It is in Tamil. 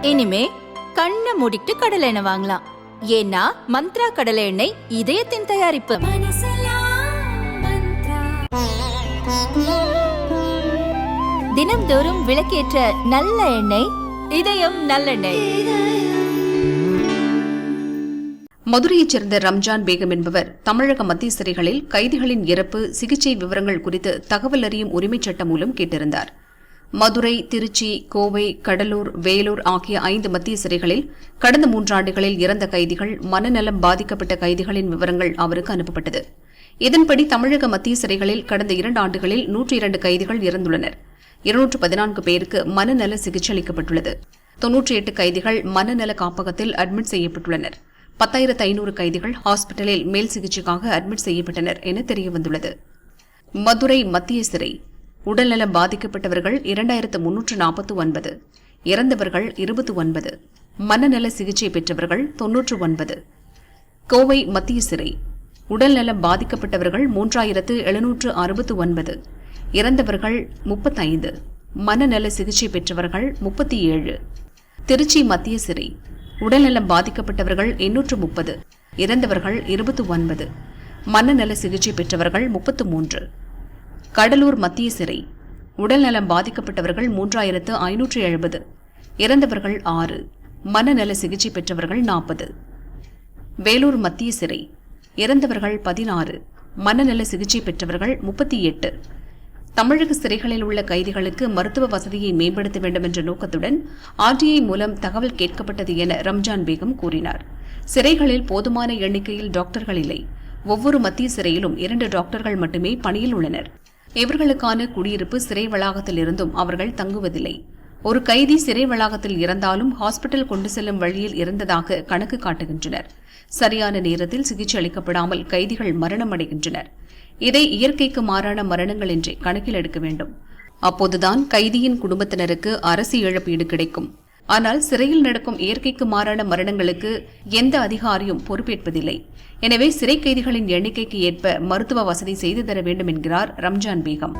இனிமே கண்ணை மூடிட்டு கடலை எண்ணெய் வாங்கலாம். ஏன்னா மந்த்ரா கடலை எண்ணெய் இதயத்தின் தயாரிப்பு. தினம்தோறும் விளக்கேற்ற நல்ல எண்ணெய் இதயம் நல்லெண்ணெய். மதுரையைச் சேர்ந்த ரம்ஜான் பேகம் என்பவர் தமிழக மத்திய சிறைகளில் கைதிகளின் இறப்பு, சிகிச்சை விவரங்கள் குறித்து தகவல் அறியும் உரிமைச் சட்டம் மூலம் கேட்டிருந்தார். மதுரை, திருச்சி, கோவை, கடலூர், வேலூர் ஆகிய 5 மத்திய சிறைகளில் கடந்த 3 ஆண்டுகளில் இறந்த கைதிகள், மனநலம் பாதிக்கப்பட்ட கைதிகளின் விவரங்கள் அவருக்கு அனுப்பப்பட்டது. இதன்படி தமிழக மத்திய சிறைகளில் கடந்த 2 ஆண்டுகளில் 102 கைதிகள் இறந்துள்ளனர். 214 பேருக்கு மனநல சிகிச்சை அளிக்கப்பட்டுள்ளது. 98 கைதிகள் மனநல காப்பகத்தில் அட்மிட் செய்யப்பட்டுள்ளனர். 10,500 கைதிகள் ஹாஸ்பிட்டலில் மேல் சிகிச்சைக்காக அட்மிட் செய்யப்பட்டனர் என தெரியவந்துள்ளது. மதுரை மத்திய சிறை உடல்நலம் பாதிக்கப்பட்டவர்கள் 2349, இறந்தவர்கள் 29, மனநல சிகிச்சை பெற்றவர்கள் 99. கோவை மத்திய சிறை உடல்நலம் பாதிக்கப்பட்டவர்கள் 3769, இறந்தவர்கள் 35, மனநல சிகிச்சை பெற்றவர்கள் 37. திருச்சி மத்திய சிறை உடல்நலம் பாதிக்கப்பட்டவர்கள் 830, இறந்தவர்கள் 29, மனநல சிகிச்சை பெற்றவர்கள் 33. கடலூர் மத்திய சிறை உடல்நலம் பாதிக்கப்பட்டவர்கள் 3570, இறந்தவர்கள் 6, மனநல சிகிச்சை பெற்றவர்கள் 40. வேலூர் மத்திய சிறை இறந்தவர்கள் 16, மனநல சிகிச்சை பெற்றவர்கள் 38. தமிழக சிறைகளில் உள்ள கைதிகளுக்கு மருத்துவ வசதியை மேம்படுத்த வேண்டும் என்ற நோக்கத்துடன் RTI மூலம் தகவல் கேட்கப்பட்டது என ரம்ஜான் பேகம் கூறினார். சிறைகளில் போதுமான எண்ணிக்கையில் டாக்டர்கள் இல்லை. ஒவ்வொரு மத்திய சிறையிலும் 2 டாக்டர்கள் மட்டுமே பணியில் உள்ளனர். இவர்களுக்கான குடியிருப்பு சிறை வளாகத்தில் இருந்தும் அவர்கள் தங்குவதில்லை. ஒரு கைதி சிறை வளாகத்தில் இறந்தாலும் ஹாஸ்பிட்டல் கொண்டு செல்லும் வழியில் இறந்ததாக கணக்கு காட்டுகின்றனர். சரியான நேரத்தில் சிகிச்சை அளிக்கப்படாமல் கைதிகள் மரணம் அடைகின்றனர். இதை இயற்கைக்கு மாறான மரணங்கள் என்றே கணக்கில் எடுக்க வேண்டும். அப்போதுதான் கைதியின் குடும்பத்தினருக்கு அரசு இழப்பீடு கிடைக்கும். ஆனால் சிறையில் நடக்கும் இயற்கைக்கு மாறான மரணங்களுக்கு எந்த அதிகாரியும் பொறுப்பேற்பதில்லை. எனவே சிறை கைதிகளின் எண்ணிக்கைக்கு ஏற்ப மருத்துவ வசதி செய்து தர வேண்டும் என்கிறார் ரம்ஜான் பேகம்.